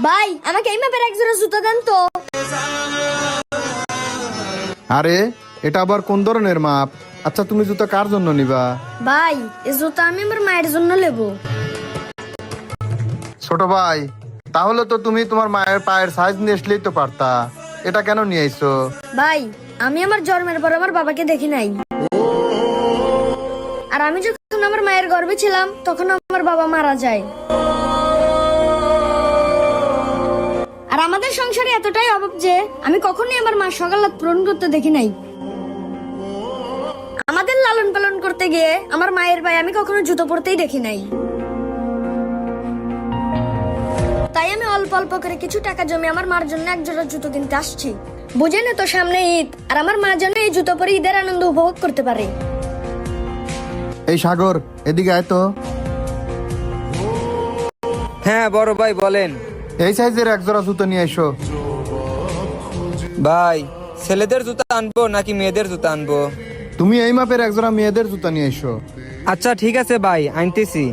ভাই আমাকে এই মাপের এক জোড়া জুতা দেন তো। আরে এটা আবার কোন ধরনের মাপ? আচ্ছা তুমি জুতা কার জন্য নিবা? ভাই এই জুতা আমি আমার মায়ের জন্য নেব। ছোট ভাই, তাহলে তো তুমি তোমার মায়ের পায়ের সাইজ নিয়ে আসলেই তো পারতা। এটা কেন নিয়ে আইছো? ভাই আমি আমার জন্মের পর আমার বাবাকে দেখি নাই, আর আমি যখন আমার মায়ের গর্ভে ছিলাম তখন আমার বাবা মারা যায়। আর আমাদের সংসারে এতটাই অভাব যে আমি কখনোই আমার মা সকালাত পূরণ করতে দেখি নাই। আমাদের লালন পালন করতে গিয়ে আমার মায়ের পায়ে আমি কখনো জুতো পরতেই দেখি নাই। তাই আমি অল্প অল্প করে কিছু টাকা জমি আমার মার জন্য এক জোড়া জুতো কিনতে আসছি। বুঝেন তো সামনে ঈদ, আর আমার মা যেন এই জুতো পরে ঈদের আনন্দ উপভোগ করতে পারে। এই সাগর, এদিকে আয় তো। হ্যাঁ বড় ভাই বলেন। এই সাইজের এক জোড়া জুতো নিয়ে এসো। ভাই ছেলেদের জুতা আনবো নাকি মেয়েদের জুতা আনবো? তুমি এই মাপের এক জোড়া মেয়েদের জুতা নিয়ে এসো। আচ্ছা ঠিক আছে ভাই, আনতেছি।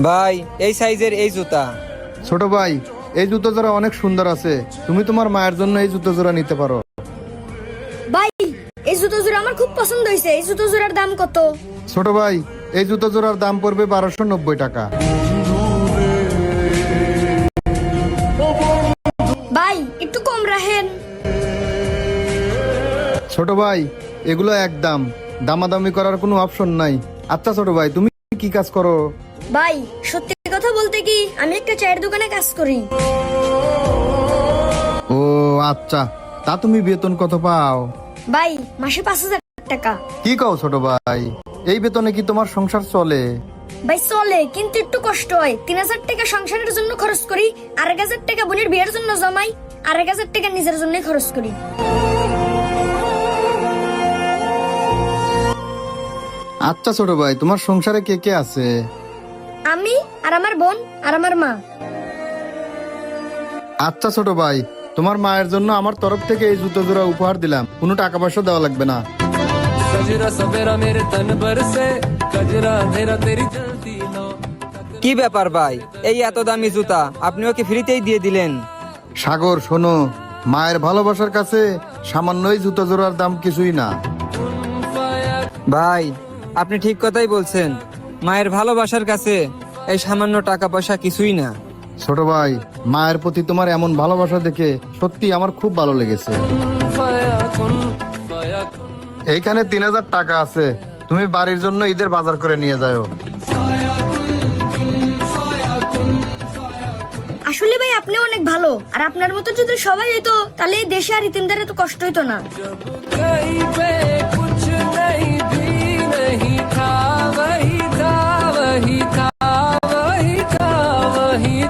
ভাই এই সাইজের এই জুতা। ছোট ভাই, এই জুতো জোড়া অনেক সুন্দর আছে, তুমি তোমার মায়ের জন্য এই জুতো জোড়া নিতে পারো। ভাই এই জুতো জোড়া আমার খুব পছন্দ হয়েছে, এই জুতো জোড়ার দাম কত? ছোট ভাই, এই জুতো জোড়ার দাম পড়বে 1290 টাকা। ভাই একটু কম রাখেন। ছোট ভাই, এগুলো একদম, দামাদামি করার কোনো অপশন নাই। আচ্ছা ছোট ভাই, তুমি কি কাজ করো? ভাই সত্যি কথা বলতে কি আমি একটা চায়ের দোকানে কাজ করি। ও আচ্ছা, তা তুমি বেতন কত পাও? ভাই মাসে 5000 টাকা। কি কও ছোট ভাই, এই বেতনে কি তোমার সংসার চলে? ভাই চলে, কিন্তু একটু কষ্ট হয়। 3000 টাকা সংসারের জন্য খরচ করি, 1000 টাকা বোনের বিয়ের জন্য জমাই, 1000 টাকা নিজের জন্য খরচ করি। আচ্ছা ছোট ভাই, তোমার সংসারে কে কে আছে? আমি আর আমার বোন আর আমার মা। আচ্ছা ছোট ভাই, তোমার মায়ের জন্য আমার তরফ থেকে এই জুতো জোড়া উপহার দিলাম, কোনো টাকা পয়সা দেওয়া লাগবে না। কি ব্যাপার ভাই, এই এত দামি জুতা আপনিও কি ফ্রিতেই দিয়ে দিলেন? সাগর শোনো, মায়ের ভালোবাসার কাছে সামান্য এই জুতো জোড়ার দাম কিছুই না। ভাই আপনি ঠিক কথাই বলছেন, মায়ের ভালোবাসার কাছে এই সামান্য টাকা পয়সা কিছুই না। ছোট ভাই, মায়ের প্রতি তোমার এমন ভালোবাসা দেখে সত্যি আমার খুব ভালো লেগেছে। এইখানে 3000 টাকা আছে, তুমি বাড়ির জন্য ঈদের বাজার করে নিয়ে যাও। আসলে ভাই আপনি অনেক ভালো, আর আপনার মতো যদি সবাই হইতো তাহলে এই দেশে আর ইতিমদের এত কষ্ট হইতো না।